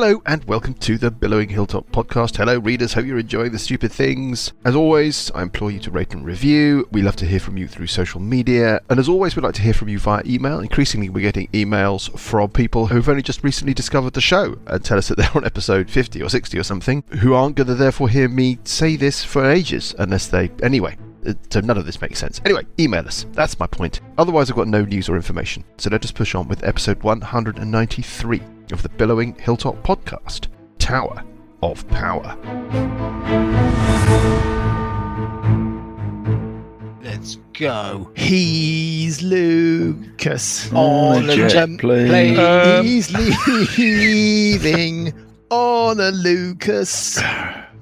Hello and welcome to the Billowing Hilltop podcast. Hello readers, hope you're enjoying the stupid things. As always, I implore you to rate and review. We love to hear from you through social media. And as always, we'd like to hear from you via email. Increasingly, we're getting emails from people who've only just recently discovered the show and tell us that they're on episode 50 or 60 or something, who aren't going to therefore hear me say this for ages unless they... Anyway, so none of this makes sense. Anyway, email us. That's my point. Otherwise, I've got no news or information. So let us push on with episode 193 of the Billowing Hilltop podcast, Tower of Power. Let's go. He's Lucas On a jet plane. He's leaving on a Lucas.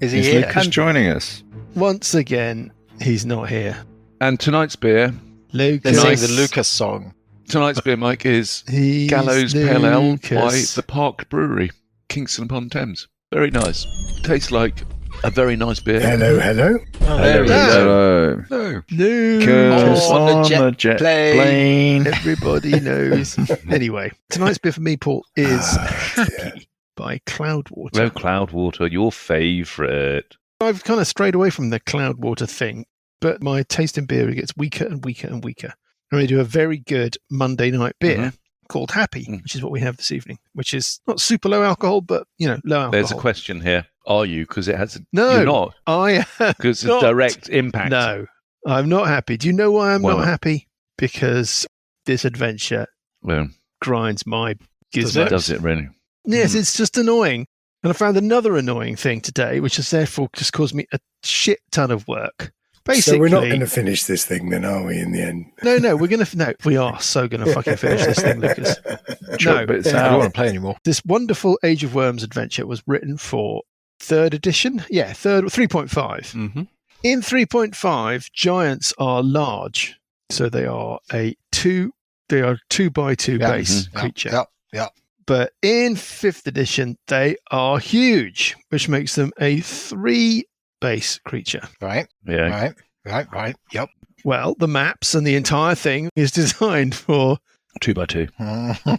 Is he Is here? Lucas joining us? Once again, he's not here. And tonight's beer, They're Lucas. saying the Lucas song. tonight's beer, Mike, is He's Gallows Pale Ale by Lucas. the Park Brewery, Kingston upon Thames. Very nice. Tastes like a very nice beer. Hello. Oh, there he is. Hello. No. Lucas On on the the jet plane. Everybody knows. Anyway, tonight's beer for me, Paul, is Happy by Cloudwater. No Cloudwater, your favourite. I've kind of strayed away from the Cloudwater thing, but my taste in beer gets weaker and weaker and weaker. I'm going to do a very good Monday night beer called Happy, which is what we have this evening, which is not super low alcohol, but, low alcohol. There's a question here. Are you? Because it has... No, You're not. I am Because it's not. direct impact. No, I'm not happy. Do you know why I'm Why not not? happy? Because this adventure Well, grinds my Does gizmos. it? does it really? Yes, it's just annoying. And I found another annoying thing today, which has therefore just caused me a shit ton of work. Basically, So we're not going to finish this thing then, are we, in the end? No, we're going to... No, we are so going to fucking finish this thing, Lucas. Sure, No, but it's I don't out. want to play anymore. this wonderful Age of Worms adventure was written for 3rd edition. Yeah, 3.5. Mm-hmm. In 3.5, giants are large. So they are a 2 by 2 Yeah. base creature. Yep. But in 5th edition, they are huge, which makes them a 3 base creature. Right. Yeah. Right. Yep. Well, the maps and the entire thing is designed for 2 by 2.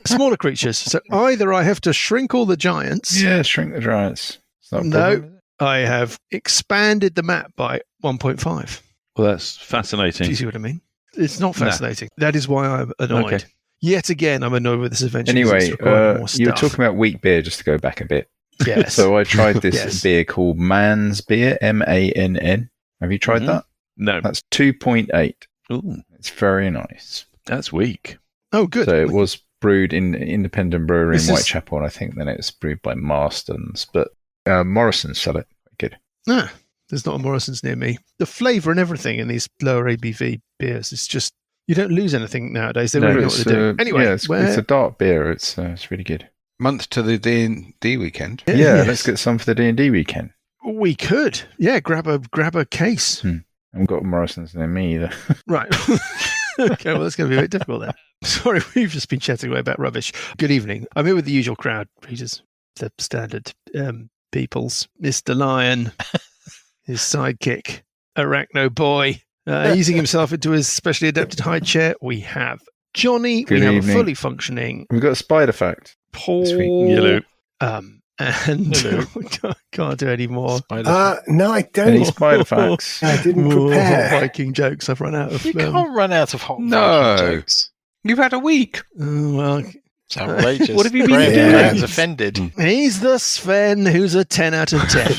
smaller creatures. So either I have to shrink all the giants. Yeah, shrink the giants. It's not a No, problem. I have expanded the map by 1.5. Well, that's Do fascinating. you see what I mean? It's not No. fascinating. That is why I'm annoyed. Okay. Yet again, I'm annoyed with this adventure. 'cause Anyway, it's required more you were stuff. talking about weak beer, just to go back a bit. Yes. So I tried this Yes. beer called Man's Beer, Mann. Have you tried Mhm. that? No. That's 2.8. Ooh, It's very nice. that's weak. Oh, good. So it was brewed in independent brewery This in is- Whitechapel, and I think then it was brewed by Marston's, but Morrison's sell it. Good. Ah, there's not a Morrison's near me. The flavour and everything in these lower ABV beers is just, you don't lose anything nowadays. They really know what it's, they're doing. Anyway, yeah, it's a dark beer. It's really good. Month to the D&D weekend. Yeah, yes. let's get some for the D&D weekend. We could. Yeah, grab a case. I haven't got Morrison's near me either. Right. Okay, well, that's going to be a bit difficult then. Sorry, we've just been chatting away about rubbish. Good evening. I'm here with the usual crowd. Readers, the standard peoples. Mr. Lion, his sidekick, Arachno Boy, easing himself into his specially adapted high chair. We have Johnny. Good we have evening. a fully functioning We've got a spider fact. Paul. This week. Hello. And can't do any more. No, I don't. Any spider facts? I didn't More prepare. Viking jokes. I've run out of. You can't run out of hot No. Viking jokes. You've had a week. Well, It's outrageous. What have you been Graham, doing? Graham's offended. he's the Sven who's a 10 out of 10.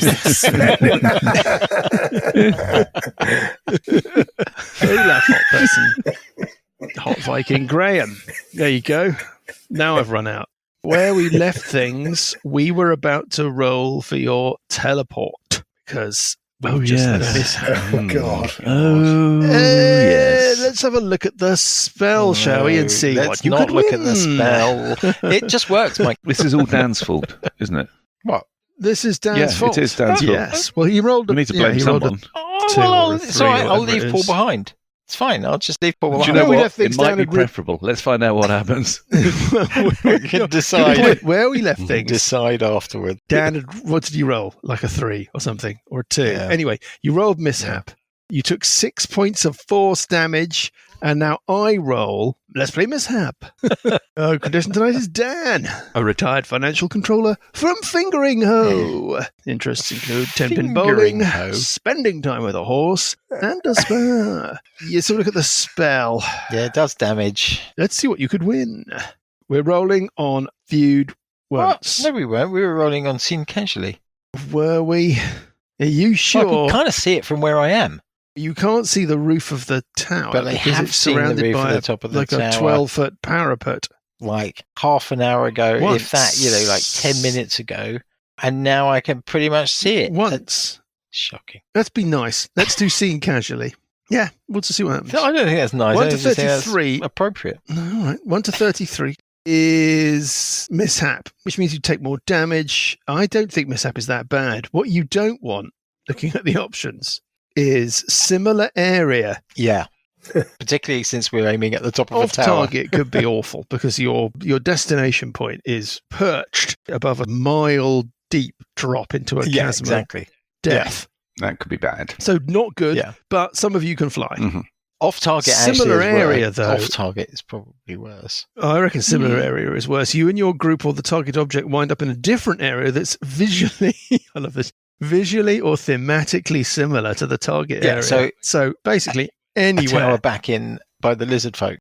Very laugh, hot person. Hot Viking Graham. There you go. Now I've run out. Where we left things, we were about to roll for your teleport because we just had a yes. mishap. Oh, God. Oh, yes. Let's have a look at the spell, shall we, and see Let's what you not could look win. at the spell. It just works, Mike. This is all Dan's fault, isn't it? What? This is Dan's Yeah, fault. it is Dan's fault. Yes. Well, he rolled. We need to blame he rolled a someone. Oh, Two well, or it's three all right. or I'll whatever it leave Paul is. behind. It's fine. I'll just leave Paul Do you behind. know we what? left things It might down be and preferable. Let's find out what happens. We can decide. Good point. Where we left things. Decide afterward. Dan, what did you roll? Like a 3 or something, or a 2? Yeah. Anyway, you rolled mishap. You took 6 points of force damage, and now I roll. Let's play Mishap. Our condition tonight is Dan, a retired financial controller from Fingering Hoe. Interests include 10-pin bowling, Fingering Hoe. spending time with a horse, and a spa. Yeah, so look at the spell. Yeah, it does damage. Let's see what you could win. We're rolling on viewed once. No, we weren't. We were rolling on seen casually. Were we? Are you Well, I sure? can kind of see it from where I am. You can't see the roof of the tower, But I because have it's seen the surrounded roof by of the top of the like tower. a 12-foot parapet. Like half an hour ago, Once. if that, like 10 minutes ago. And now I can pretty much see it. Once. Shocking. Let's be nice. Let's do scene casually. Yeah, we'll just see what happens. I don't think that's nice. 1 I to just think that's 33. appropriate. All right. 1 to 33 is Mishap, which means you take more damage. I don't think Mishap is that bad. What you don't want, looking at the options, is similar area. Yeah. Particularly since we're aiming at the top of Off a tower. target could be awful because your destination point is perched above a mile deep drop into a Yeah, chasm exactly. of death. That could be bad. So not good, Yeah. but some of you can fly. Mhm. Off target Similar actually is area, worse. though. Off target is probably worse. I reckon similar area is worse. You and your group or the target object wind up in a different area that's visually, I love this, visually or thematically similar to the target Yeah, area. So basically A anywhere. tower back in by the lizard folk.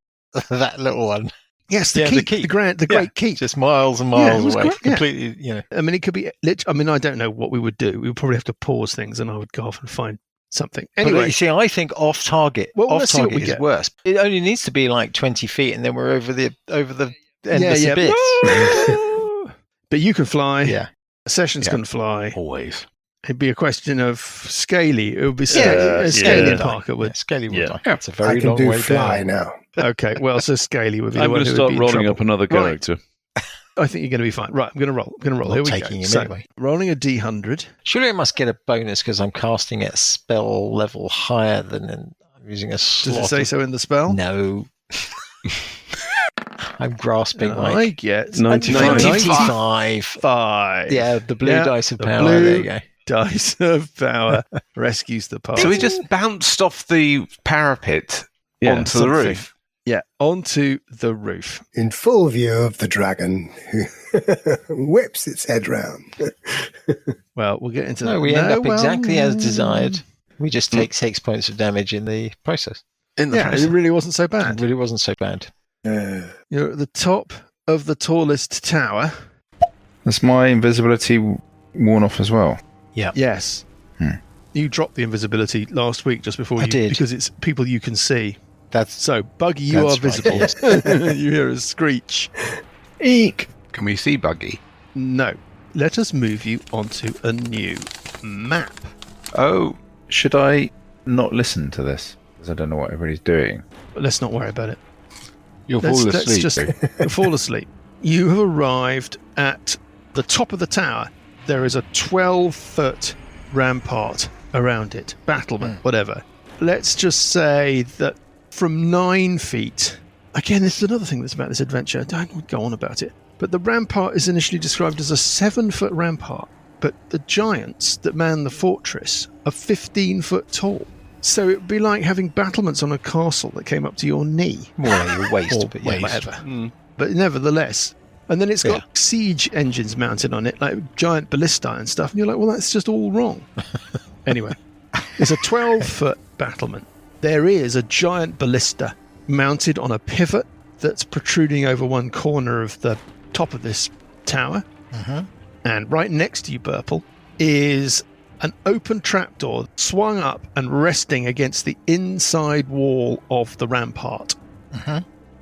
That little one. Yes, the Yeah, keep, the keep. the great keep. Just miles and Yeah, miles it was away. great, yeah. Completely, I mean, it could be. I mean, I don't know what we would do. We would probably have to pause things, and I would go off and find something. But Anyway, you see, I think off target. Well, Off let's see what target we is get. worse. It only needs to be like 20 feet, and then we're over the endless yeah. abyss. But you can fly. Yeah. Sessions Yeah. can fly. Always. It'd be a question of Scaly. It would be Yeah, Scaly yeah. and Parker would. Yeah, Scaly would Yeah. die. That's a very I can long do way fly down. now. Okay, well, so Scaly would be the I'm one going to who would start be in rolling trouble. up another Right. character. I think you're going to be fine. Right, I'm going to roll. Not Here we taking go. him So, anyway. rolling a D100. Surely I must get a bonus because I'm casting at spell level higher than I'm using a slot. Does it say of- so in the spell? No. I'm grasping And like I get 95. 95. 5. Yeah, the blue Yeah, dice of the power. blue There you go. dice of power rescues the party. So we just bounced off the parapet Yeah, onto the something. roof. Yeah, onto the roof. In full view of the dragon who whips its head round. Well, we'll get into No, that. we end up well, exactly as desired. We just take 6 points of damage in the process. In the Yeah, process. it really wasn't so It bad. really wasn't so bad. You're at the top of the tallest tower. That's my invisibility worn off as well. Yes. You dropped the invisibility last week just before I you did. because it's people you can see. That's So, Buggy, you are That's right, visible. You hear a screech. Eek! Can we see Buggy? No. Let us move you onto a new map. Oh, should I not listen to this? Because I don't know what everybody's doing. But let's not worry about it. You'll Let's, fall let's asleep. just fall asleep. You have arrived at the top of the tower. There is a 12-foot rampart around it, battlement, whatever. Let's just say that from 9 feet, again, this is another thing that's about this adventure. Don't go on about it. But the rampart is initially described as a 7-foot rampart, but the giants that man the fortress are 15 foot tall. So it would be like having battlements on a castle that came up to your knee. more like your waist, Or but yeah. whatever. But nevertheless. And then it's got siege engines mounted on it, like giant ballista and stuff. And you're like, well, that's just all wrong. Anyway, it's a 12-foot battlement. There is a giant ballista mounted on a pivot that's protruding over one corner of the top of this tower. And right next to you, Burple, is an open trapdoor swung up and resting against the inside wall of the rampart.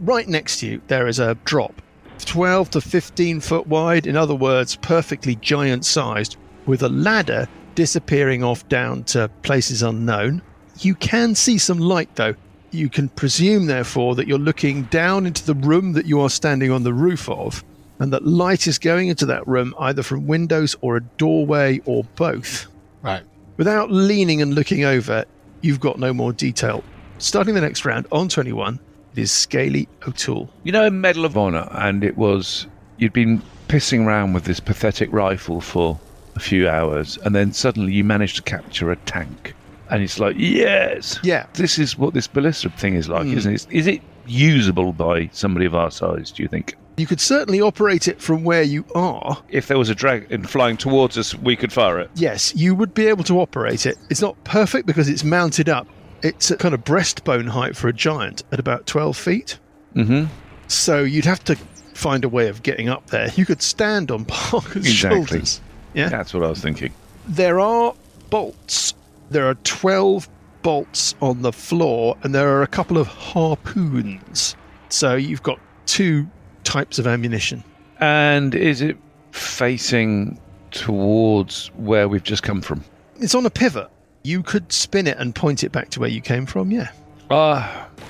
Right next to you, there is a drop, 12 to 15 foot wide, in other words, perfectly giant-sized, with a ladder disappearing off down to places unknown. You can see some light, though. You can presume, therefore, that you're looking down into the room that you are standing on the roof of, and that light is going into that room either from windows or a doorway or both. Right. Without leaning and looking over, you've got no more detail. Starting the next round on 21, it is Scaly O'Toole. You know, a Medal of Honor, and it was you'd been pissing around with this pathetic rifle for a few hours, and then suddenly you managed to capture a tank, And it's like, yes, Yeah. this is what this ballista thing is like, Mm. isn't it? Is it usable by somebody of our size, do you think? You could certainly operate it from where you are. If there was a dragon flying towards us, we could fire it. Yes, you would be able to operate it. It's not perfect because it's mounted up. It's at kind of breastbone height for a giant at about 12 feet. Mm-hmm. So you'd have to find a way of getting up there. You could stand on Parker's Exactly. shoulders. Yeah. That's what I was thinking. There are bolts. There are 12 bolts on the floor, and there are a couple of harpoons. So you've got 2 types of ammunition. And is it facing towards where we've just come from? It's on a pivot. You could spin it and point it back to where you came from, yeah.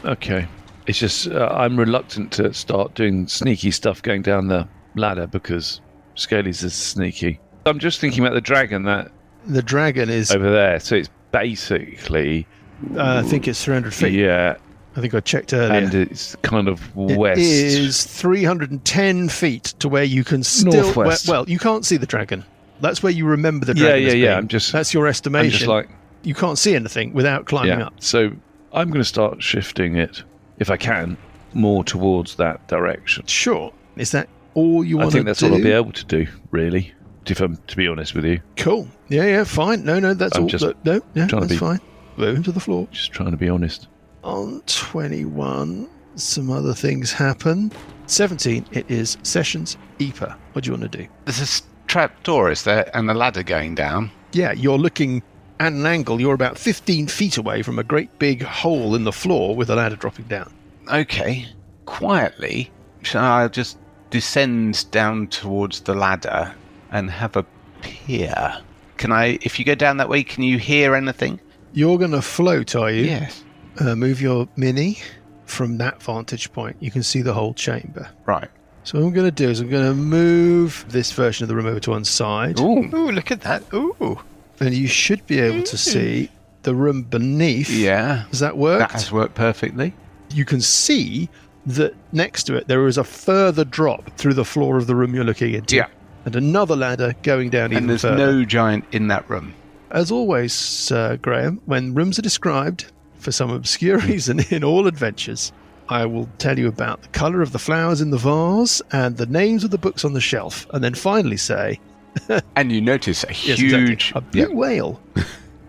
Okay. It's just I'm reluctant to start doing sneaky stuff going down the ladder because Scaly's is sneaky. I'm just thinking about the dragon that The dragon is, over there. So it's basically I think it's 300 feet. yeah, I think I checked earlier. and it's kind of west. It is 310 feet to where you can still... Northwest. Well, you can't see the dragon. That's where you remember the dragon as Yeah. being. That's your estimation. I'm just like You can't see anything without climbing up. So I'm going to start shifting it, if I can, more towards that direction. Sure. Is that all you I want to do? think that's all I'll be able to do, really. To be honest with you, Cool. Yeah, fine. No, that's I'm all. just No, yeah, trying to that's be- fine. Moving to the floor. just trying to be honest. On 21, some other things happen. 17, it is Sessions EPA. What do you want to do? There's a trap door, is there? And a ladder going down. Yeah, you're looking at an angle. You're about 15 feet away from a great big hole in the floor with a ladder dropping down. Okay. Quietly, shall I just descend down towards the ladder and have a peer? Can I, if you go down that way, can you hear anything? You're going to float, are you? Yes. Move your mini from that vantage point. You can see the whole chamber. Right. So what I'm going to do is I'm going to move this version of the room over to one side. Ooh. Ooh, look at that. Ooh. And you should be able to see the room beneath. Yeah. Does that work? That has worked perfectly. You can see that next to it there is a further drop through the floor of the room you're looking into. Yeah. And another ladder going down even And there's further. no giant in that room. As always, Graham, when rooms are described for some obscure reason in all adventures, I will tell you about the colour of the flowers in the vase and the names of the books on the shelf, and then finally say, And you notice a yes, huge... exactly, a blue whale.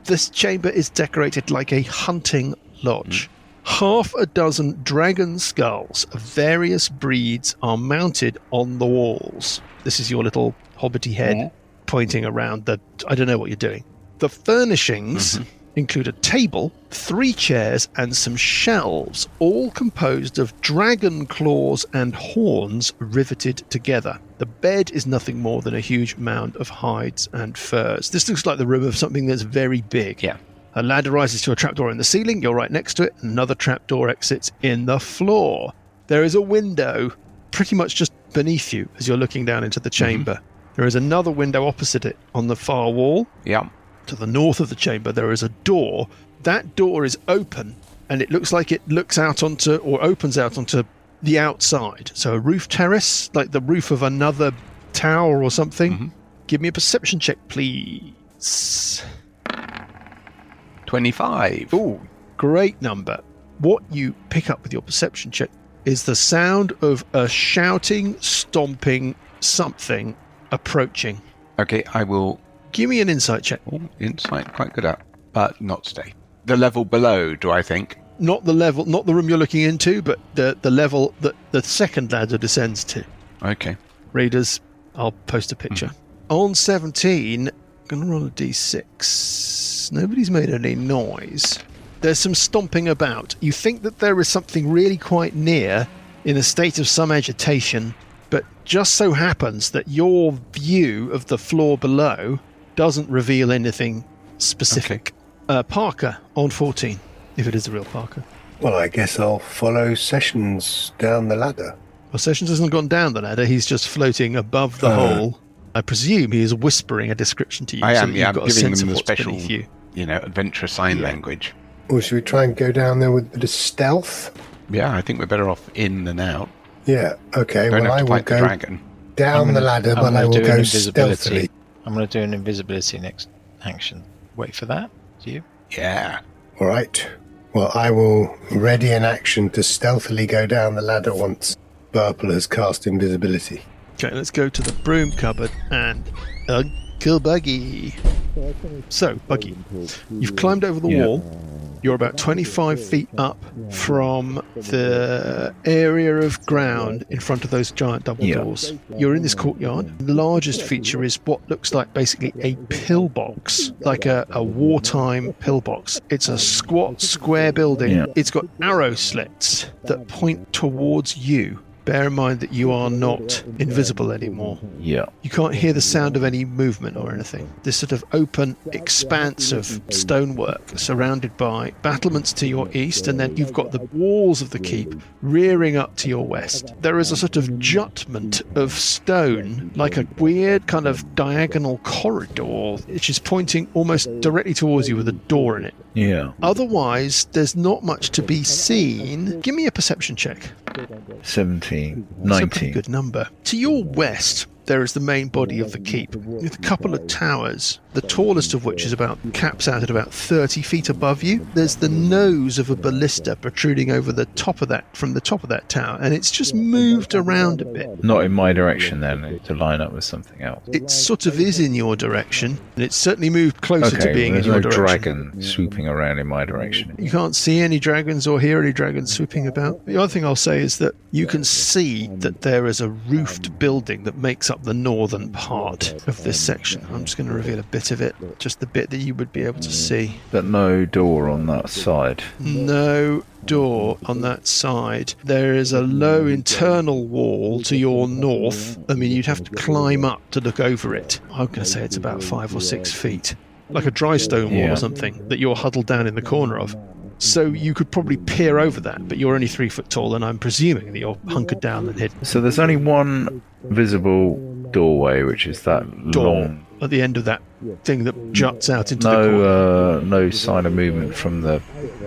This chamber is decorated like a hunting lodge. Half a dozen dragon skulls of various breeds are mounted on the walls. This is your little hobbity head pointing around the... I don't know what you're doing. The furnishings include a table, 3 chairs, and some shelves, all composed of dragon claws and horns riveted together. The bed is nothing more than a huge mound of hides and furs. This looks like the room of something that's very big. Yeah. A ladder rises to a trapdoor in the ceiling. You're right next to it. Another trapdoor exits in the floor. There is a window pretty much just beneath you as you're looking down into the chamber. There is another window opposite it on the far wall. Yeah. To the north of the chamber, there is a door. That door is open, and it looks like it looks out onto, or opens out onto the outside. So a roof terrace, like the roof of another tower or something. Give me a perception check, please. 25. Ooh, great number. What you pick up with your perception check is the sound of a shouting, stomping something approaching. Okay, I will... Give me an insight check. Oh, insight, quite good at. But not today. The level below, do I think? Not the level, not the room you're looking into, but the level that the second ladder descends to. Okay. Readers, I'll post a picture. On 17, I'm going to roll a d6. Nobody's made any noise. There's some stomping about. You think that there is something really quite near in a state of some agitation, but just so happens that your view of the floor below doesn't reveal anything specific. Parker on 14, if it is a real Parker. Well, I guess I'll follow Sessions down the ladder. Well, Sessions hasn't gone down the ladder. He's just floating above the hole. I presume he is whispering a description to you. I so am, that yeah. you've I'm got a giving sense them of the what's special, beneath you. adventure sign language. Or should we try and go down there with a bit of stealth? Yeah, I think we're better off in than out. Yeah, okay. Don't Well, have I to will fight the go dragon. down the ladder, but I will go stealthily. I'm going to do an invisibility next action. Wait for that. Do you? Yeah. All right. Well, I will ready an action to stealthily go down the ladder once Burple has cast invisibility. Okay, let's go to the broom cupboard and Uncle Buggy. So, Buggy, you've climbed over the wall. You're about 25 feet up from the area of ground in front of those giant double doors. You're in this courtyard. The largest feature is what looks like basically a pillbox, like a wartime pillbox. It's a squat, square building. Yeah. It's got arrow slits that point towards you. Bear in mind that you are not invisible anymore. Yeah. You can't hear the sound of any movement or anything. This sort of open expanse of stonework surrounded by battlements to your east, and then you've got the walls of the keep rearing up to your west. There is a sort of jutment of stone, like a weird kind of diagonal corridor, which is pointing almost directly towards you with a door in it. Yeah. Otherwise, there's not much to be seen. Give me a perception check. 17, That's a pretty 19. good number. To your west, there is the main body of the keep, with a couple of towers, the tallest of which is caps out at about 30 feet above you. There's the nose of a ballista protruding over the top of that, from the top of that tower, and it's just moved around a bit. Not in my direction then, to line up with something else. It sort of is in your direction, and it's certainly moved closer to Okay, being in there's your no direction. dragon swooping around in my direction. You can't see any dragons or hear any dragons swooping about. The other thing I'll say is that you can see that there is a roofed building that makes up the northern part of this section. I'm just going to reveal a bit of it, just the bit that you would be able to see. But no door on that side. No door on that side. There is a low internal wall to your north. I mean, you'd have to climb up to look over it. I'm going to say it's about 5 or 6 feet. Like a dry stone wall Yeah. or something that you're huddled down in the corner of. So you could probably peer over that, but you're only 3 foot tall, and I'm presuming that you're hunkered down and hidden. So there's only one visible doorway, which is that Door long. at the end of that thing that juts out into the corner. No sign of movement from the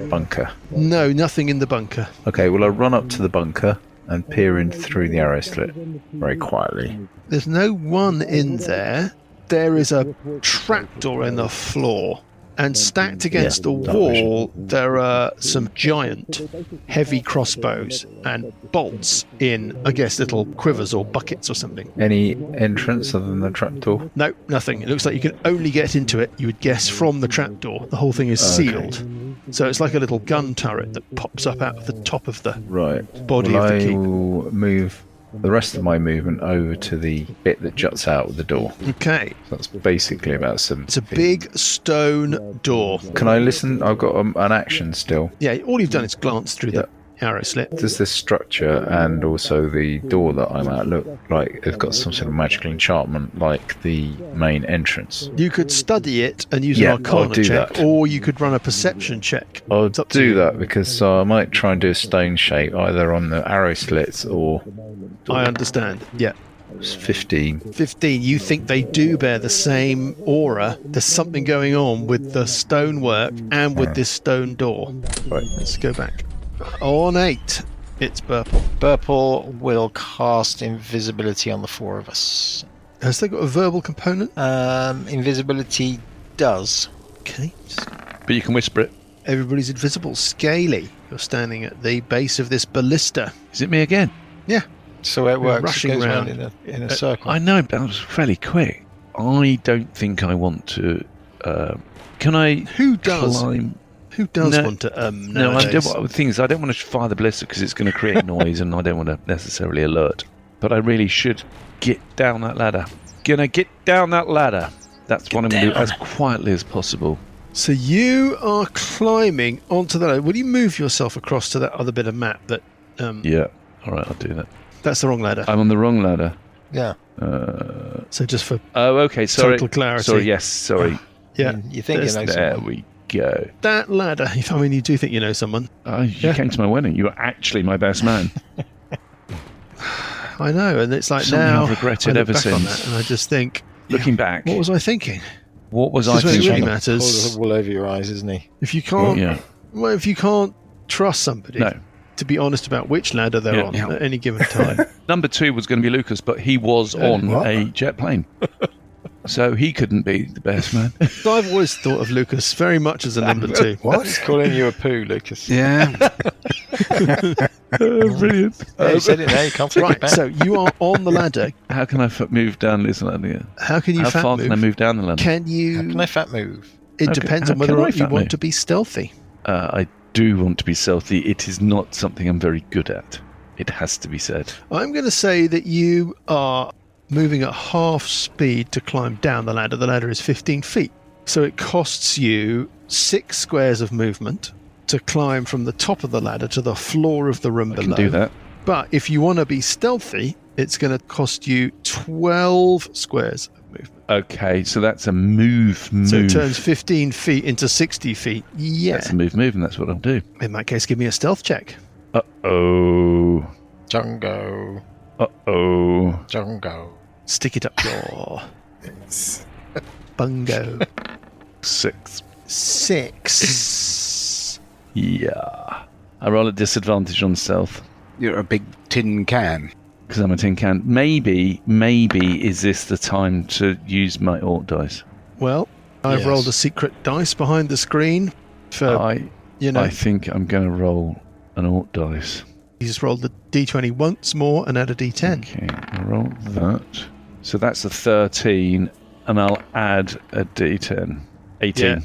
bunker. No, nothing in the bunker. Okay, well, I run up to the bunker and peer in through the arrow slit very quietly. There's no one in there. There is a trapdoor in the floor. And stacked against the wall, there are some giant, heavy crossbows and bolts in, I guess, little quivers or buckets or something. Any entrance other than the trapdoor? No, nothing. It looks like you can only get into it, you would guess, from the trapdoor. The whole thing is sealed. So it's like a little gun turret that pops up out of the top of the Right. body Well, of the I keep. will move the rest of my movement over to the bit that juts out of the door. Okay. That's basically about 7 It's a feet. big stone door. Can I listen? I've got an action still. Yeah, all you've done is glance through the arrow slit. Does this structure and also the door that I'm at look like it's got some sort of magical enchantment like the main entrance? You could study it and use Yeah, an arcana I'll do check, that. or you could run a perception check. I'll It's up to do you. that because I might try and do a stone shape either on the arrow slits or I understand. Yeah. 15. 15. You think they do bear the same aura. There's something going on with the stonework and with this stone door. Right. Let's go back. On 8, it's Burple. Burple will cast invisibility on the 4 of us. Has they got a verbal component? Invisibility does. Okay. But you can whisper it. Everybody's invisible. Scaly. You're standing at the base of this ballista. Is it me again? So it works. rushing it goes round. in a circle. I know, but that was fairly quick. I don't think I want to. Can I Who does? climb? Who does No. want to? No, I nowadays? don't. The thing is, I don't want to fire the ballista because it's going to create noise, and I don't want to necessarily alert. But I really should get down that ladder. Gonna get down that ladder. That's what I'm going to do as quietly as possible. So you are climbing onto the ladder. Will you move yourself across to that other bit of map that? Yeah. All right, I'll do that. That's the wrong ladder. I'm on the wrong ladder. Yeah. So just for Oh, okay. Sorry. total clarity. Sorry. Yes. Sorry. Yeah. You think you know There someone. we go. That ladder. I mean, you do think you know someone. You Yeah. came to my wedding. You were actually my best man. I know, and it's like Something now I've regretted I look ever back on since. that and I just think, Looking back, what was I thinking? what was I Because when it really thinking? Pulls matters, the wool over your eyes, isn't he? if you can't, Yeah. well, if you can't trust somebody No. to be honest about which ladder they're Yeah. on Yeah. at any given time. Number 2 was going to be Lucas, but he was on What? a jet plane. So he couldn't be the best man. So I've always thought of Lucas very much as a number 2. What? Calling you a poo, Lucas. Yeah. Brilliant. Yeah, you said it there. You can't take it Right, back. so you are on the ladder. How can I move down this ladder? How can you How fat far move? can I move down the ladder? Can How you... can I fat move? It Okay, depends how on whether can or I not you fat want move? to be stealthy. I do want to be stealthy. It is not something I'm very good at. It has to be said. I'm going to say that you are moving at half speed to climb down the ladder. The ladder is 15 feet. So it costs you 6 squares of movement to climb from the top of the ladder to the floor of the room I below. can do that. But if you want to be stealthy, it's going to cost you 12 squares of movement. Okay, so that's a move. So it turns 15 feet into 60 feet. Yeah. That's a move, and that's what I'll do. In that case, give me a stealth check. Uh-oh. Jungo. Uh-oh. Jungo. Stick it up your bungo. 6. 6. Yeah. I roll a disadvantage on stealth You're a big tin can. because I'm a tin can. Maybe is this the time to use my Orc dice? Well, I've Yes. rolled a secret dice behind the screen for, I think I'm going to roll an Orc dice. you just rolled the d20 once more and add a d10. Okay, I'll roll that. So that's a 13, and I'll add a d10. 18. Yeah.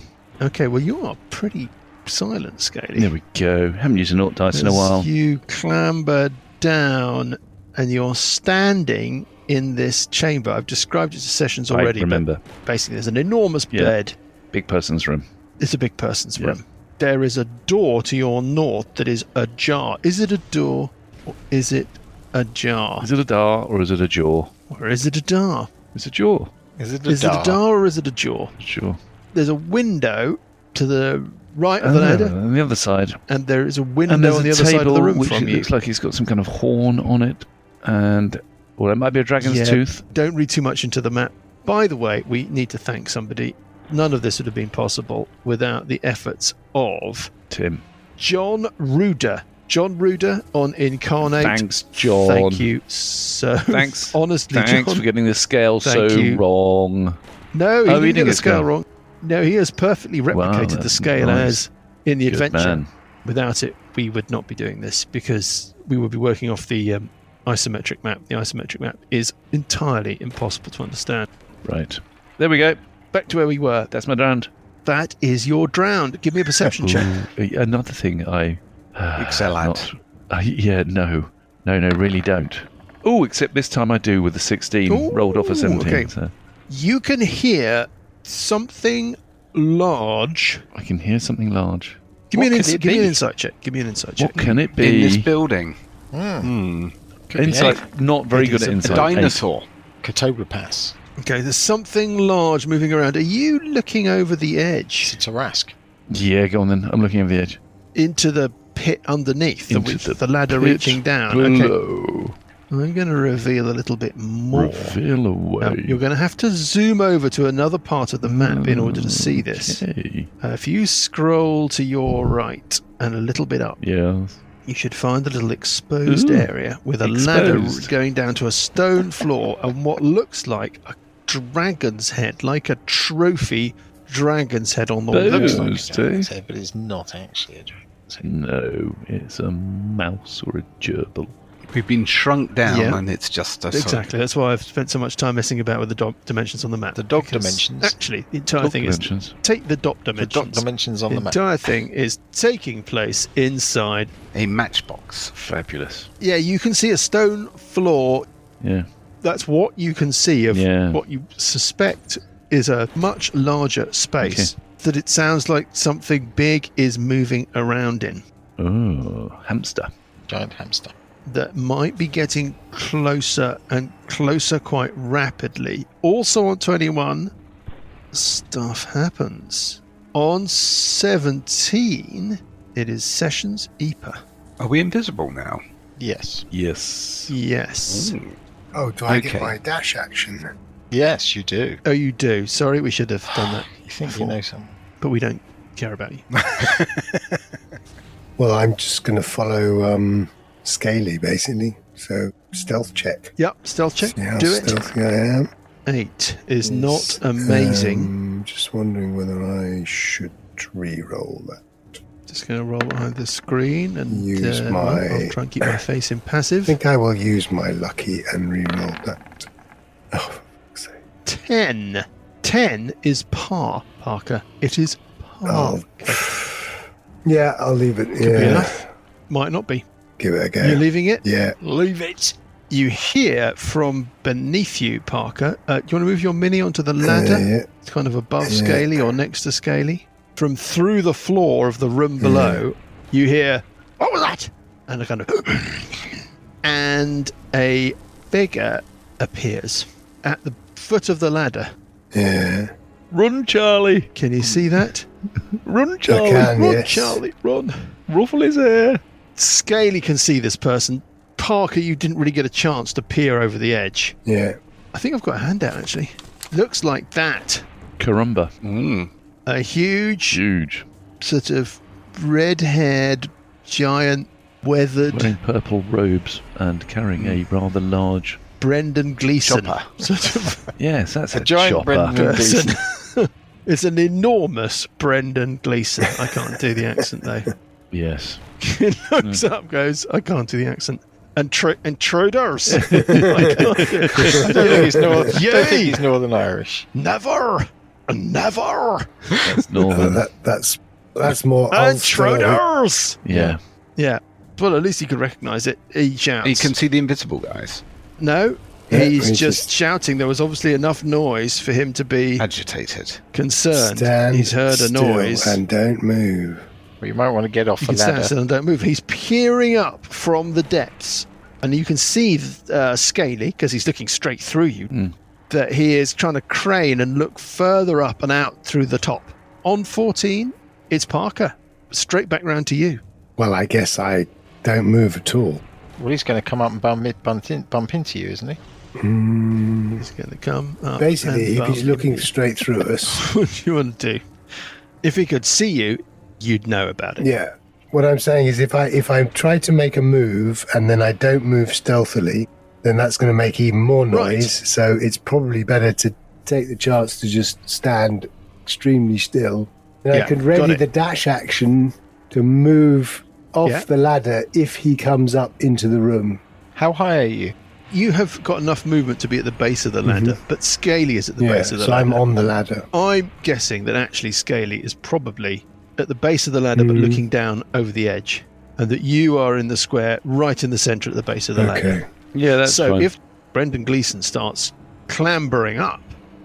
Okay, well, you are pretty silent, Scaly. There we go. Haven't used an Orc dice in a As while. you clamber down and you're standing in this chamber. I've described it to sessions already. I remember. But basically, there's an enormous Yeah. bed. Big person's room. It's a big person's Yeah. room. There is a door to your north that is ajar. Is it a door or is it ajar? Is it a dar or is it a jaw? Or is it a dar? It's a jaw. Is it a Is it a dar or is it a jaw? Sure. There's a window to the right of the ladder, On the other side. and there is a And window there's on the a other side of table the room which from you. looks like it's got some kind of horn on it. And, well, it might be a dragon's Yeah. tooth. Don't read too much into the map. By the way, we need to thank somebody. None of this would have been possible without the efforts of Tim. John Ruder. John Ruder on Incarnate. Thanks, John. Thank you so Thanks. honestly, Thanks John. for getting the scale Thank so you. wrong. No, he Oh, didn't get the scale wrong. No, he has perfectly replicated the that's scale nice. as in the Good adventure. man. Without it, we would not be doing this because we would be working off the isometric map. The isometric map is entirely impossible to understand. Right. There we go. Back to where we were. That's my round. That is your drowned. Give me a perception check. Ooh, another thing I Excel at. No, really don't. Oh, except this time I do with the 16 Ooh, rolled off a 17. okay. So You can hear something large. I can hear something large. Give me What an could it give me an be? insight check. Give me an insight check. What can it In be? this building. Could be Insight, not very It good is at a A insight. dinosaur. Catobra Pass. Okay, there's something large moving around. Are you looking over the edge It's a Rask. Yeah, go on then. I'm looking over the edge. into the pit underneath, Into with the the ladder pit reaching down? Okay, Below. I'm going to reveal a little bit more. Reveal Now, away. you're going to have to zoom over to another part of the map in order to see this. Okay. If you scroll to your right and a little bit up, Yes. you should find a little exposed Ooh, area with a ladder exposed. going down to a stone floor and what looks like a dragon's head, like a trophy dragon's head on the Boom. wall. Looks like a Tuesday. dragon's head, but it's not actually a dragon's head. No, it's a mouse or a gerbil. We've been shrunk down, Yeah. and it's just a Exactly. That's why I've spent so much time messing about with the dot dimensions on the map. The dog because dimensions? Actually, the entire Dog thing dimensions. is take the dot The dimensions. dot dimensions on the the map. entire thing is taking place inside. a matchbox. Fabulous. Yeah, you can see a stone floor. Yeah. That's what you can see of Yeah. what you suspect is a much larger space that it sounds like something big is moving around in. Oh, hamster. Giant hamster. That might be getting closer and closer quite rapidly. Also on 21, stuff happens. On 17, it is Sessions EPA. Are we invisible now? Yes. Yes. Yes. Oh, do I Okay. get my dash action? Yes, you do. Oh, you do. Sorry, we should have done that. You think before. you know something. But we don't care about you. Well, I'm just going to follow Scaly, basically. So, stealth check. Yep, stealth check. See how Do it. stealthy I am. 8 is not amazing. Just wondering whether I should re-roll that. Just going to roll behind the screen and Use I'll try and keep my face I impassive. think I will use my lucky and re-roll that. Oh, for fuck's sake. 10. 10 is par, Parker. It is par. Oh. Yeah, I'll leave it. Could be Yeah. enough. Might not be. Give it a go. You're leaving it? Yeah. Leave it. You hear from beneath you, Parker. Do you want to move your mini onto the ladder? Yeah. It's kind of above Scaly or next to Scaly. From through the floor of the room below, you hear, "What was that?" And a kind of... and a figure appears at the foot of the ladder. Yeah. Run, Charlie! Can you see that? Run, Charlie! can, Run, yes. Charlie, run. Ruffle his hair! Scaly can see this person. Parker, you didn't really get a chance to peer over the edge. Yeah. I think I've got a handout, actually. Looks like that. Carumba. A huge, sort of red-haired, giant, weathered Wearing purple robes and carrying a rather large... Brendan Gleeson. Chopper. Sort of Yes, that's A giant chopper. Brendan Gleeson. person. It's an enormous Brendan Gleeson. I can't do the accent, though. Yes. He looks up, goes, I can't do the accent. Intruders. I can't do it. I don't think he's Northern Irish. Never. That's northern. That's more Ulster. Intruders. Yeah. Yeah. Well, at least he could recognise it. He shouts. You can see the invisible guys. No, Yeah, he's he's just just- shouting. There was obviously enough noise for him to be Agitated. concerned. Stand He's heard a still noise. and don't move. Well, you might want to get off You the can stand ladder. still and don't move. He's peering up from the depths, and you can see Scaly, because he's looking straight through you, that he is trying to crane and look further up and out through the top. On 14, it's Parker. Straight back round to you. Well, I guess I don't move at all. Well, he's going to come up and bump into you, isn't he? He's going to come up. Basically, and if he's bump. looking straight through us. What do you want to do? If he could see you, you'd know about it. Yeah. What I'm saying is if I try to make a move and then I don't move stealthily, then that's going to make even more noise. Right. So it's probably better to take the chance to just stand extremely still. And Yeah, I could got ready it. the dash action to move off Yeah. the ladder if he comes up into the room. How high are you? You have got enough movement to be at the base of the ladder, but Scaly is at the Yeah, base of the so ladder. I'm on the ladder. I'm guessing that actually Scaly is probably at the base of the ladder, but looking down over the edge, and that you are in the square right in the centre at the base of the ladder. Okay. Yeah, that's So fine. if Brendan Gleeson starts clambering up,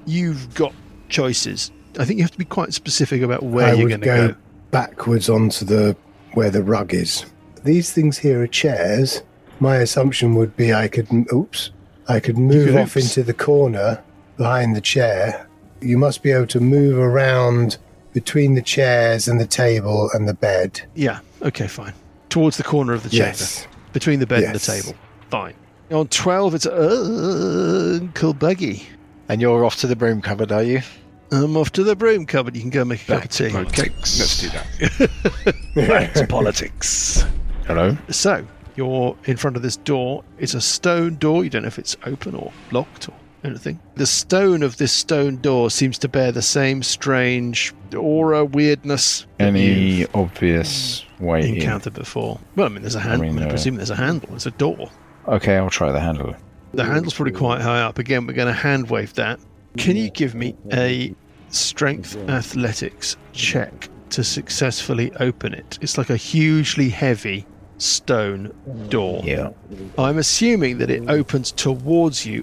you've got choices. I think you have to be quite specific about where I you're would going to go. backwards onto where the rug is. These things here are chairs. My assumption would be I could move could off oops. into the corner behind the chair. You must be able to move around between the chairs and the table and the bed. Yeah, okay, fine. Towards the corner of the chamber. Yes. Between the bed and Yes. the table. Fine. On 12, it's Uncle Buggy. And you're off to the broom cupboard, are you? I'm off to the broom cupboard. You can go make a cup of tea. Okay, let's do that. Back to politics. Hello? So, you're in front of this door. It's a stone door. You don't know if it's open or locked or anything. The stone of this stone door seems to bear the same strange aura, weirdness that Any you've obvious way in? encountered before. Well, I mean, there's a handle. I presume there's a handle. There's a door. Okay, I'll try the handle. The handle's probably quite high up. Again, we're going to hand wave that. Can you give me a strength athletics check to successfully open it? It's like a hugely heavy stone door. Yeah. I'm assuming that it opens towards you.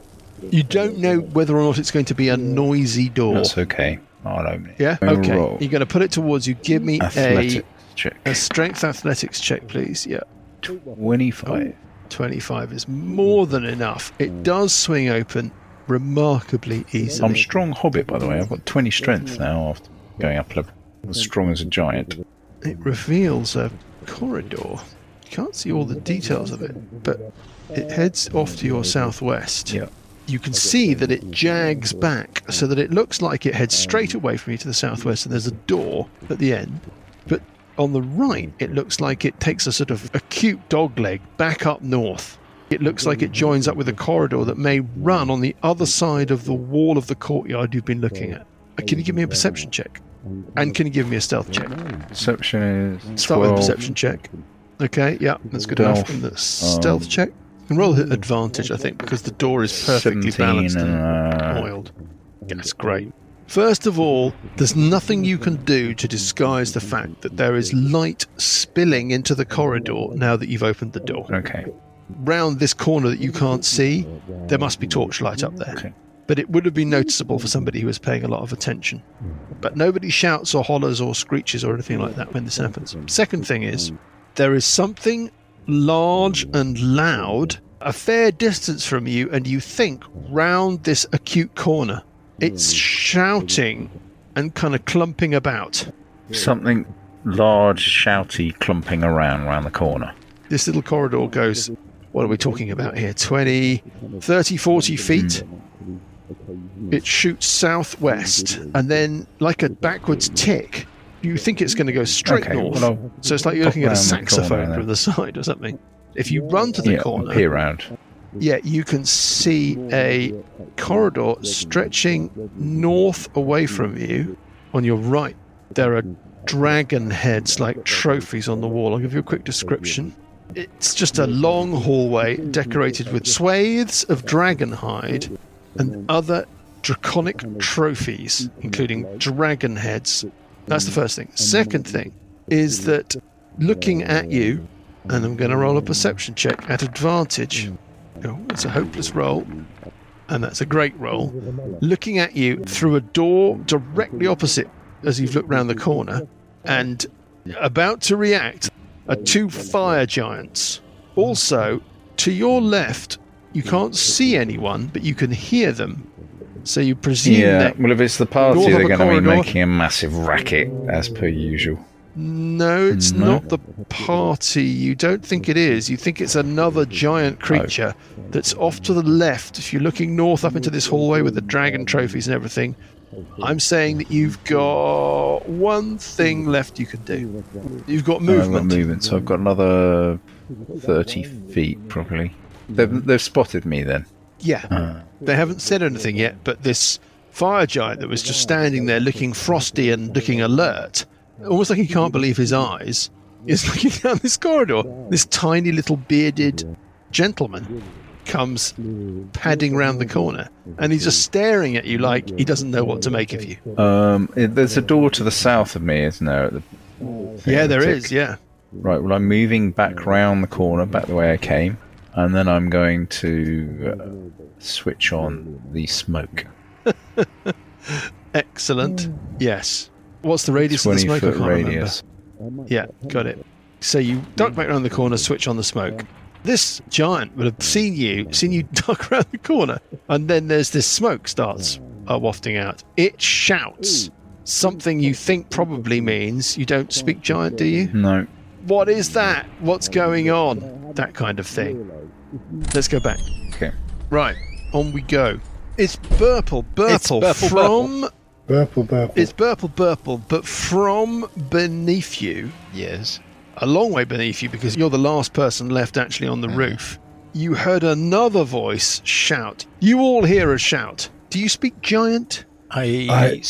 You don't know whether or not it's going to be a noisy door. That's okay. I'll open it. Yeah? I'll Okay. roll. You're going to put it towards you. Give me Athletics check. a strength athletics check, please. Yeah. 25. 25 is more than enough. It does swing open remarkably easily. I'm strong hobbit, by the way. I've got 20 strength now after going up level. I'm as strong as a giant. It reveals a corridor. You can't see all the details of it, but it heads off to your southwest. Yeah. You can see that it jags back so that it looks like it heads straight away from you to the southwest, and there's a door at the end. But on the right, it looks like it takes a sort of acute dogleg back up north It looks like it joins up with a corridor that may run on the other side of the wall of the courtyard you've been looking at. Can you give me a perception check? And can you give me a stealth check? Perception is Start with a 12. perception check. Okay, yeah, that's good enough. And the stealth check. You can roll at advantage, I think, because the door is perfectly 17 balanced and oiled. Yeah, that's great. First of all, there's nothing you can do to disguise the fact that there is light spilling into the corridor now that you've opened the door. Okay. Round this corner that you can't see, there must be torchlight up there. Okay. But it would have been noticeable for somebody who was paying a lot of attention. But nobody shouts or hollers or screeches or anything like that when this happens. Second thing is, there is something large and loud a fair distance from you, and you think round this acute corner. It's shouting and kind of clumping about. Something large, shouty, clumping around the corner. This little corridor goes, what are we talking about here? 20, 30, 40 feet. It shoots southwest, and then, like a backwards tick, you think it's going to go straight Okay, north. well, So it's like you're looking at a round the saxophone corner from the side or something. If you run to the corner, peer round. yeah, you can see a corridor stretching north away from you. On your right, there are dragon heads like trophies on the wall. I'll give you a quick description. It's just a long hallway decorated with swathes of dragon hide and other draconic trophies, including dragon heads. That's the first thing. Second thing is that looking at you, and I'm going to roll a perception check at advantage. Oh, it's a hopeless roll, and that's a great roll. Looking at you through a door directly opposite as you've looked round the corner, and about to react are two fire giants. Also, to your left, you can't see anyone, but you can hear them. So you presume that... well, if it's the party, north of they're a going to be corridor- making a massive racket, as per usual. No, it's No? not the party. You don't think it is. You think it's another giant creature that's off to the left. If you're looking north up into this hallway with the dragon trophies and everything, I'm saying that you've got one thing left you can do. You've got I've got movement. movement, so I've got another 30 feet, probably. They've spotted me then. Yeah. They haven't said anything yet, but this fire giant that was just standing there looking frosty and looking alert, almost like he can't believe his eyes, is looking down this corridor. This tiny little bearded gentleman comes padding round the corner, and he's just staring at you like he doesn't know what to make of you. There's a door to the south of me, isn't there? Yeah, there is, yeah. Right, well, I'm moving back round the corner, back the way I came, and then I'm going to switch on the smoke. Excellent. Yes. What's the radius of the smoke? I 20-foot can't radius. remember. Yeah, got it. So you duck back around the corner, switch on the smoke. This giant would have seen you duck around the corner, and then there's this smoke starts wafting out. It shouts something you think probably means you don't speak giant, do you? No. What is that? What's going on? That kind of thing. Let's go back. Okay. Right, on we go. It's Burple. Burple Burple, from... Burple. It's Burple, but from beneath you, Yes. a long way beneath you, because you're the last person left actually on the roof, you heard another voice shout. You all hear a shout. Do you speak giant? I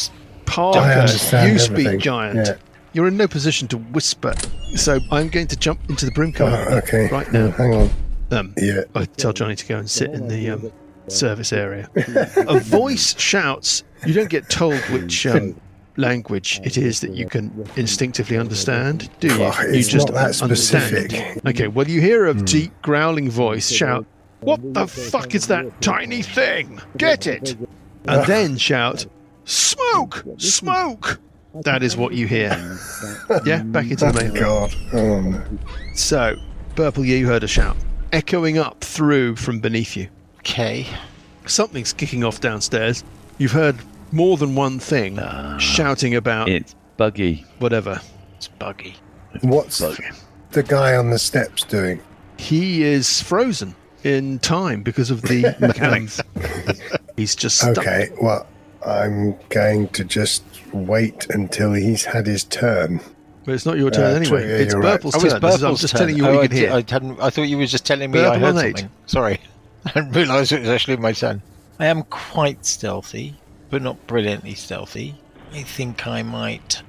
Parker, understand you everything. speak giant. Yeah. You're in no position to whisper, so I'm going to jump into the broom cupboard Okay. right now. Hang on. Yeah. I tell Johnny to go and sit in the service area. A voice shouts. You don't get told which language it is that you can instinctively understand, do you? Oh, You it's just not that understand specific. it. Okay, well, you hear a deep growling voice shout, "What the fuck is that tiny thing? Get it!" And then shout, "Smoke! Smoke!" That is what you hear. Yeah, back into the main room. God. Oh, no. So, Burple, you heard a shout echoing up through from beneath you. Okay. Something's kicking off downstairs. You've heard more than one thing shouting about It's buggy. whatever. It's buggy. What's the guy on the steps doing? He is frozen in time because of the mechanics. He's just stuck. Okay, well, I'm going to just wait until he's had his turn. But it's not your turn anyway. yeah, It's you're right. Burple's Oh, it's turn. I'm Burple's just turn. telling you what you can hear. I thought you were just telling me I Burple heard on 8. something. Sorry. I didn't realise it was actually my turn. I am quite stealthy, but not brilliantly stealthy. I think I might...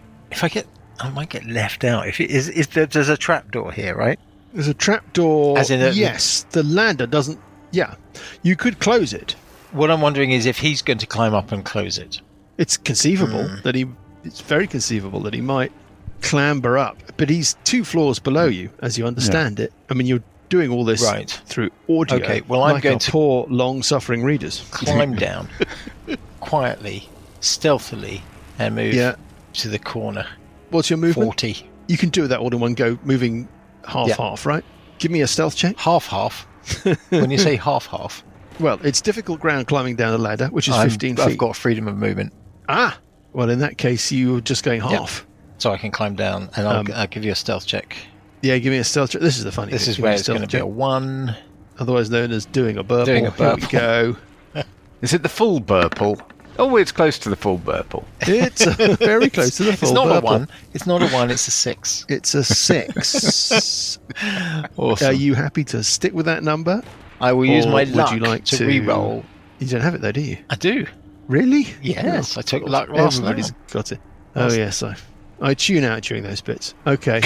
I might get left out. There's a trapdoor here, right? There's a trapdoor. As in yes, the ladder doesn't... Yeah, you could close it. What I'm wondering is if he's going to climb up and close it. It's conceivable that he... It's very conceivable that he might clamber up. But he's 2 floors below you, as you understand it. I mean, you're doing all this through audio. Okay, well, I'm like going our to... poor, long-suffering readers. Climb down quietly, stealthily, and move to the corner. What's your movement? 40. You can do that all in one go, moving half-half, right? Give me a stealth check. Half. When you say half. Well, it's difficult ground climbing down a ladder, which is 15 feet. I've got freedom of movement. Well, in that case, you're just going half. So I can climb down, and I'll give you a stealth check. Yeah, give me a stealth check. This is the funny This thing. is Give where me it's going to be a 1. Otherwise known as doing a burple. Doing a Here we burple. go. Is it the full Burple? Oh, it's close to the full Burple. It's very close to the full It's not burple. a 1. It's not a 1. It's a 6. It's a 6. Awesome. Are you happy to stick with that number? I will use Or my would luck you like to to- re-roll. You don't have it though, do you? I do. Really? Yes, Oh, I took God. luck last Everybody's night. got it. Oh, yes. I tune out during those bits. Okay.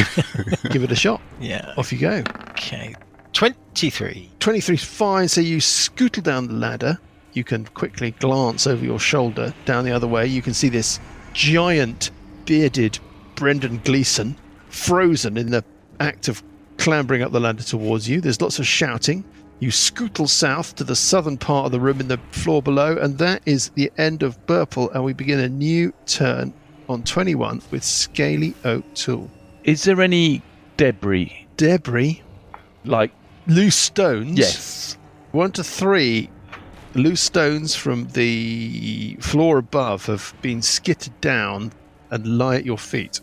Give it a shot. Yeah. Off you go. Okay. 23. 23 is fine. So you scootle down the ladder. You can quickly glance over your shoulder down the other way. You can see this giant, bearded Brendan Gleeson frozen in the act of clambering up the ladder towards you. There's lots of shouting. You scootle south to the southern part of the room in the floor below, and that is the end of Burple, and we begin a new turn on 21 with Scaly Oak Tool. Is there any debris? Debris, Like, loose stones. yes. 1 to 3 loose stones from the floor above have been skittered down and lie at your feet.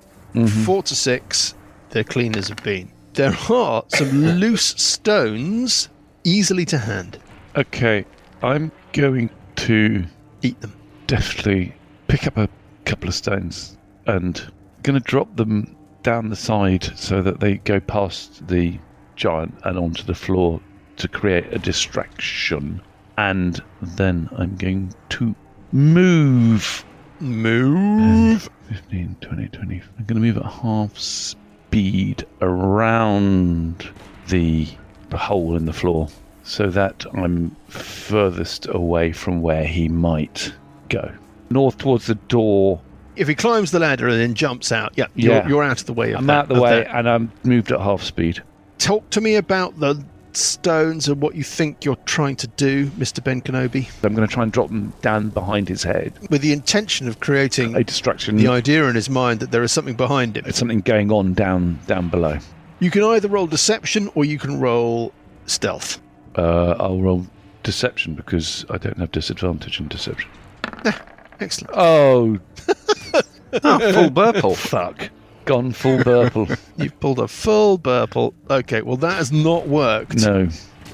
4 to 6, they're clean as have been. There are some loose stones easily to hand. Okay, I'm going to Eat them. definitely pick up a couple of stones and going to drop them down the side so that they go past the giant and onto the floor to create a distraction. And then I'm going to move. 15, 20, 20. I'm going to move at half speed around the hole in the floor so that I'm furthest away from where he might go. North towards the door. If he climbs the ladder and then jumps out, Yeah. you're out of the way of I'm that. out the of way that. and I'm moved at half speed. Talk to me about the stones and what you think you're trying to do, Mr. Ben Kenobi, I'm going to try and drop them down behind his head. with the intention of creating A distraction. the idea in his mind that there is something behind him. There's something going on down below. You can either roll deception or you can roll stealth. I'll roll deception because I don't have disadvantage in deception. Excellent. Oh, Full Burple. fuck. Gone full Burple. You've pulled a full Burple. Okay, well that has not worked. No,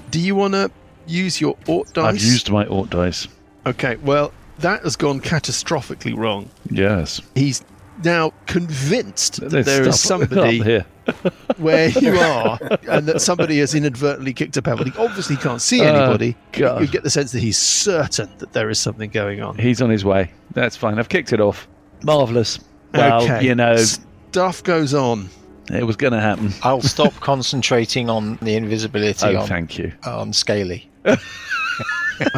Do you want to use your Ort dice? I've used my Ort dice. Okay, well that has gone catastrophically wrong. Yes. He's now convinced that There's there is stuff somebody up here. where you are and that somebody has inadvertently kicked a pebble. He obviously can't see anybody. God. You get the sense that he's certain that there is something going on. He's on his way. That's fine. I've kicked it off. Marvellous. Well, Okay. you know, Stuff goes on. it was going to happen. I'll stop concentrating on the invisibility Oh, thank you. on Scaly. I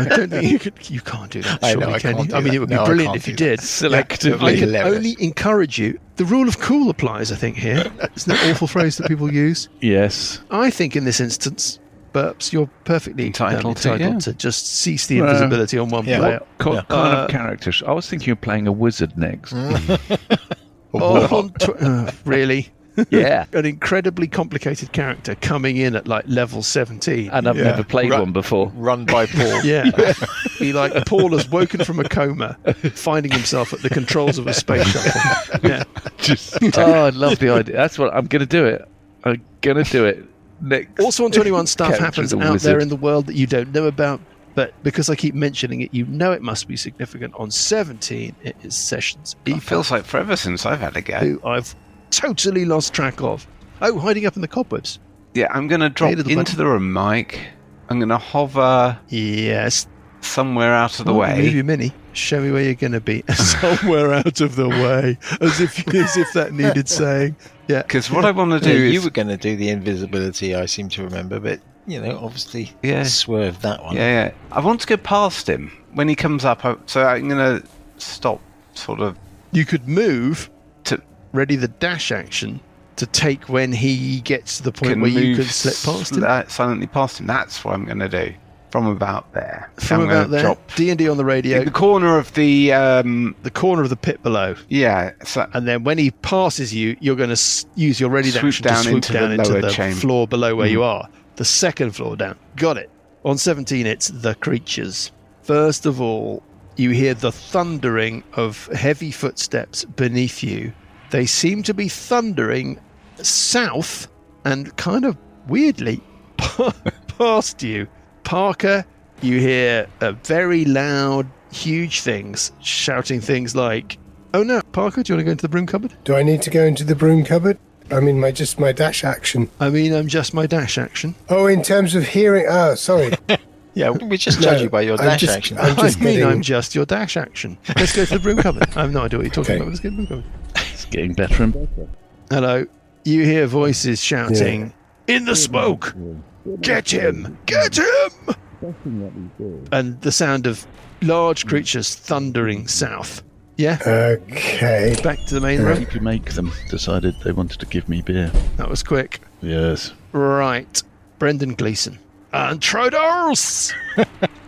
don't think you can't do that. I Surely, know, I can can't you? do I mean, that. it would be No, I brilliant can't if you do that. did. Selectively. I can Hilarious. only encourage you. The rule of cool applies, I think, here. Isn't that an awful phrase that people use? Yes. I think in this instance, Burps, you're perfectly Entitled to, entitled yeah. to just cease the invisibility on one Yeah. player. Kind of character. I was thinking of playing a wizard next. Really? Yeah. An incredibly complicated character coming in at like level 17. And I've never played Right. one before. Run by Paul. Yeah. Be like Paul has woken from a coma, finding himself at the controls of a space shuttle. Yeah. Oh, I love the idea. That's what I'm going to do it. I'm going to do it next. Also on 21, stuff Character happens is a out wizard. there in the world that you don't know about, but because I keep mentioning it, you know it must be significant. On 17, it is Sessions, It feels like forever since I've had a go. who I've totally lost track of. Oh, hiding up in the cobwebs. Yeah, I'm going to drop little into the room, Mike. I'm going to hover Yes. somewhere out of the Move way. your mini. Show me where you're going to be. Somewhere out of the way. As if that needed saying. Yeah. Because what I want to do Yeah, is... you were going to do the invisibility, I seem to remember, but, obviously swerved that one. Yeah. I want to go past him when he comes up. So I'm going to stop sort of... You could move to ready the dash action to take when he gets to the point where you can slip past him. Silently past him. That's what I'm going to do. From about there. From I'm about gonna there, drop D&D on the radio. in the corner of the... the corner of the pit below. Yeah. So, And then when he passes you, you're going to use your ready Swoop action to down swoop into down the into lower the chamber. floor below where you are. The second floor down. Got it. On 17, it's the creatures. First of all, you hear the thundering of heavy footsteps beneath you. They seem to be thundering south and kind of weirdly past you. Parker, you hear very loud, huge things shouting things like, "Oh no, Parker, do you want to go into the broom cupboard?" Do I need to go into the broom cupboard? I mean, my dash action. I'm just my dash action. Oh, in terms of hearing... Oh, sorry. Yeah, we just judge you by your dash action. I'm just I'm just your dash action. Let's go to the broom cupboard. I have no idea what you're talking Okay. about. Let's go to the broom cupboard. It's getting better and better. Hello. You hear voices shouting, "In the smoke! Get him! Get him!" And the sound of large creatures thundering south. Yeah? Okay. Back to the main room. People make them decided they wanted to give me beer. That was quick. Yes. Right. Brendan Gleeson. Intruders!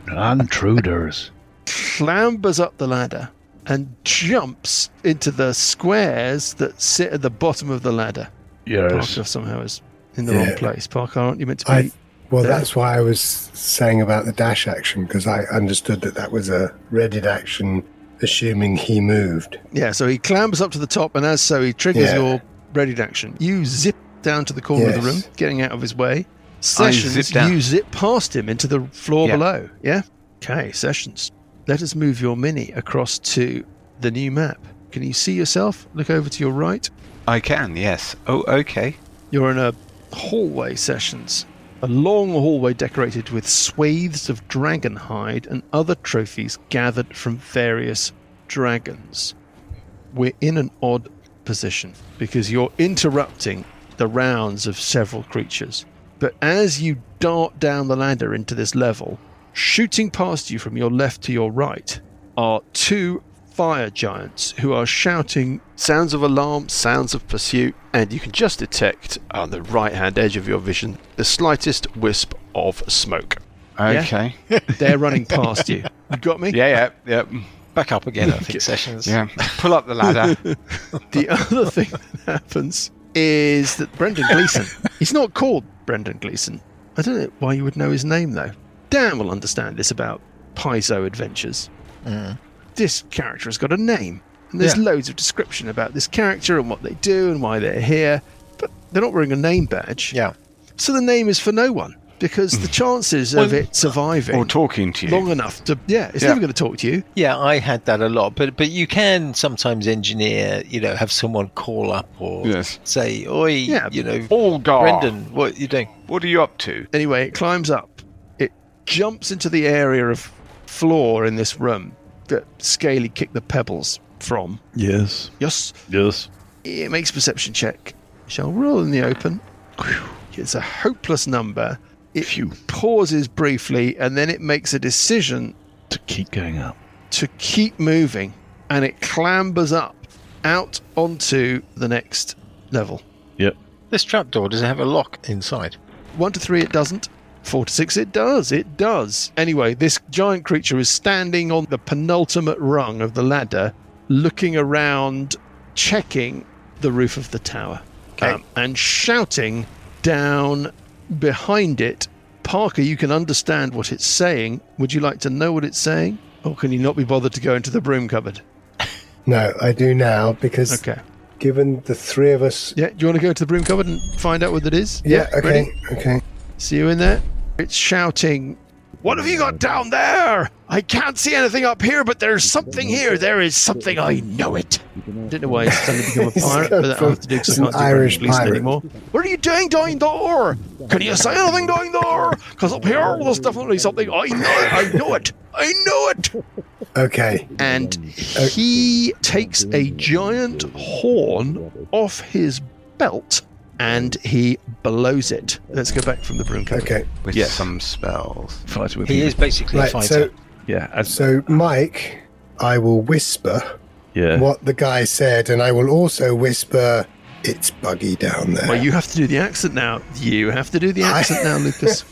Intruders. Clambers up the ladder and jumps into the squares that sit at the bottom of the ladder. Yes. Parker somehow is in the Yeah. wrong place. Parker, aren't you meant to be? Well, there? that's why I was saying about the dash action, because I understood that was a readied action, assuming he moved. Yeah, so he clambers up to the top, and as so, he triggers Yeah. your readied action. You zip down to the corner of the Yes. room, getting out of his way. Sessions, zip down. you zip past him into the floor Yeah. below. Yeah? Okay, Sessions. Let us move your mini across to the new map. Can you see yourself? Look over to your right. I can, yes. Oh, okay. You're in a hallway, Sessions. A long hallway decorated with swathes of dragon hide and other trophies gathered from various dragons. We're in an odd position because you're interrupting the rounds of several creatures. But as you dart down the ladder into this level, shooting past you from your left to your right are two fire giants who are shouting sounds of alarm, sounds of pursuit, and you can just detect on the right-hand edge of your vision the slightest wisp of smoke. Okay. They're running past you. You got me? Yeah. Back up again, I think, Sessions. Yeah. Pull up the ladder. The other thing that happens is that Brendan Gleeson, he's not called Brendan Gleeson. I don't know why you would know his name, though. Dan will understand this about Paizo adventures. This character has got a name, and there's loads of description about this character and what they do and why they're here, but they're not wearing a name badge. Yeah. So the name is for no one, because the chances of it surviving Or talking to you. long enough to... it's Yeah. never going to talk to you. Yeah, I had that a lot, but you can sometimes engineer, have someone call up or Yes. say, "Oi, Olga, Brendan, what are you doing?" what are you up to? Anyway, it climbs up. It jumps into the area of floor in this room that Scaly kicked the pebbles from. Yes. Yes. Yes. It makes a perception check. Shall roll in the open. It's a hopeless number. It pauses briefly, and then it makes a decision To keep going up. to keep moving, and it clambers up out onto the next level. Yep. This trapdoor, does it have a lock inside? 1 to 3, it doesn't. 4 to 6, it does. It does. Anyway, this giant creature is standing on the penultimate rung of the ladder, looking around, checking the roof of the tower, and shouting down behind it. Parker, you can understand what it's saying. Would you like to know what it's saying? Or can you not be bothered to go into the broom cupboard? No, I do now, because Okay. given the three of us... Yeah, do you want to go to the broom cupboard and find out what it is? Yeah, ready? okay. See you in there? It's shouting What have you got down there? I can't see anything up here, but there's something here. There is something. I know it. I don't know why he's suddenly become a pirate, but that I have to do because I can't do Irish British pirate. anymore. What are you doing down there? Can you say anything down there? Because up here there's definitely something. I know it. Okay. And he takes a giant horn off his belt and he blows it. Let's go back from the broom cupboard. Okay. With Yes. some spells. Fight with He you. is basically a Right. fighter. Yeah. So Mike, I will whisper Yeah. what the guy said, and I will also whisper, "It's buggy down there." Well, you have to do the accent now. You have to do the accent now, Lucas.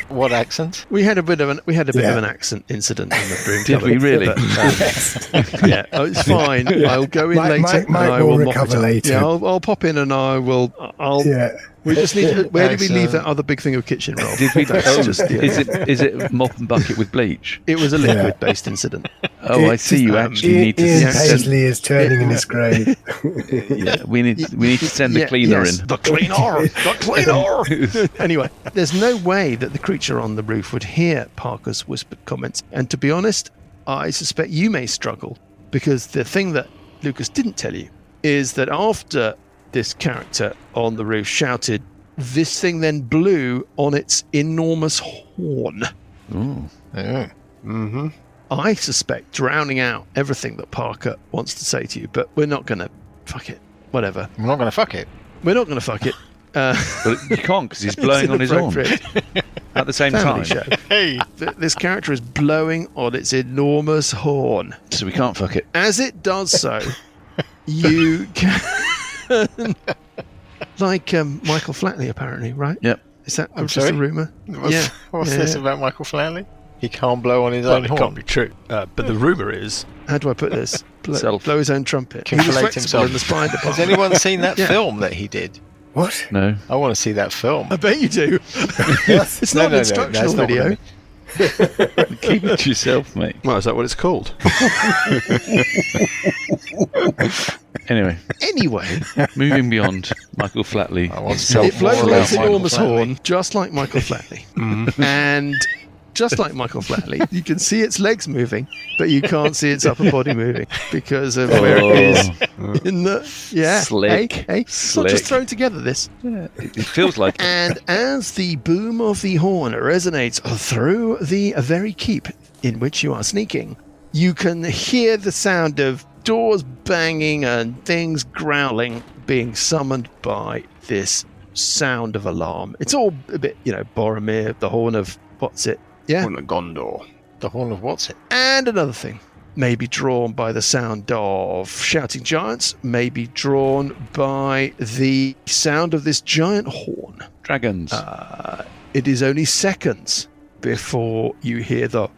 What accent? We had a bit of an Yeah. of an accent incident in the broom Did cupboard. we really? But, yeah, oh, it's fine. I'll go in Mike- later. Mike and I will will mop recover it up. later. Yeah, I'll pop in and I'll. Yeah. We just need. Where did we leave Excellent. that other big thing of kitchen roll? Did we? That's Oh, just- yeah. is it mop and bucket with bleach? It was a liquid-based incident. Oh, I see. You actually need to Ian send. Paisley is turning in his grave. Yeah, we need to send the cleaner yes, in. The cleaner. The cleaner. Anyway, there's no way that the creature on the roof would hear Parker's whispered comments. And to be honest, I suspect you may struggle because the thing that Lucas didn't tell you is that after this character on the roof shouted, this thing then blew on its enormous horn. Ooh. Mm-hmm. I suspect drowning out everything that Parker wants to say to you, but we're not going to fuck it. Whatever. I'm not going to fuck it. We're not going to fuck it. But you can't because he's blowing on his horn at the same Family time. show. Hey. This character is blowing on its enormous horn. So we can't fuck it. As it does so, you can... like Michael Flatley, apparently, right? Yep. Is that I'm just a sorry? rumour? What's this yeah. about Michael Flatley? He can't blow on his own It horn. can't be true. But the rumour is How do I put this? Self. Blow his own trumpet. He was Conflate flexible himself. in the spine Has department. anyone seen that Yeah. film that he did? What? No. I want to see that film. I bet you do. It's not an instructional that's not video. what Keep it to yourself, mate. well, is that what it's called? Anyway, Anyway, moving beyond Michael Flatley. I want it self blows more on about its Michael enormous Flatley. horn, just like Michael Flatley. And just like Michael Flatley, you can see its legs moving, but you can't see its upper body moving because of where it is in the... Yeah. Slick. Hey, it's not just Slick. thrown together, this. It feels like And as the boom of the horn resonates through the very keep in which you are sneaking, you can hear the sound of doors banging and things growling being summoned by this sound of alarm. It's all a bit, Boromir, the horn of what's it? Yeah. On the Gondor. The horn of what's it? And another thing, may be drawn by the sound of shouting giants, may be drawn by the sound of this giant horn. dragons. It is only seconds before you hear the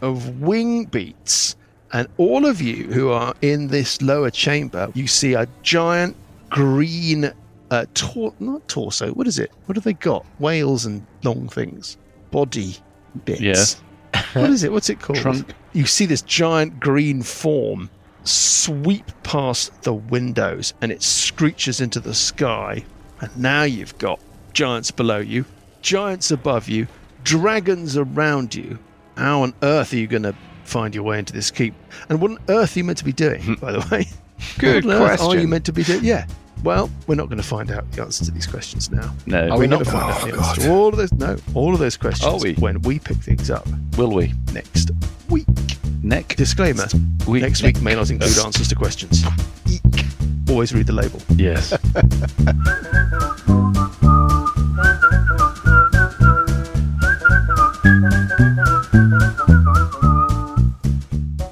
of wing beats, and all of you who are in this lower chamber, you see a giant green not torso, what is it? What have they got? Whales and long things. Body bits. Yeah. What is it? What's it called? Trunk. You see this giant green form sweep past the windows and it screeches into the sky. And now you've got giants below you, giants above you, dragons around you. How on earth are you going to find your way into this keep? And what on earth are you meant to be doing, by the way? Good What on earth are you question. meant to be doing? Yeah. Well, we're not going to find out the answer to these questions now. No. Are we We're not? going to find out the Oh, answer to all of those. No, all of those questions Are we? when we pick things up Will we? next week. Neck. Disclaimer: next week may not include answers to questions. Always read the label. Yes.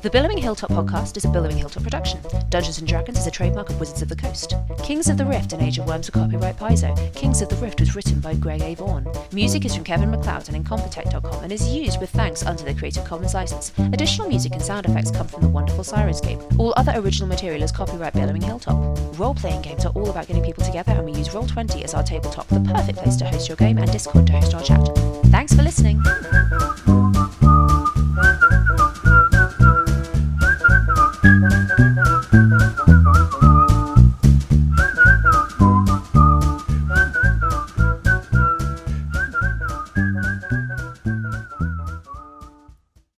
The Billowing Hilltop podcast is a Billowing Hilltop production. Dungeons & Dragons is a trademark of Wizards of the Coast. Kings of the Rift and Age of Worms are copyright Paizo. Kings of the Rift was written by Greg A. Vaughan. Music is from Kevin MacLeod and Incompetech.com and is used with thanks under the Creative Commons license. Additional music and sound effects come from the wonderful Sirenscape. All other original material is copyright Billowing Hilltop. Role-playing games are all about getting people together, and we use Roll20 as our tabletop, the perfect place to host your game, and Discord to host our chat. Thanks for listening.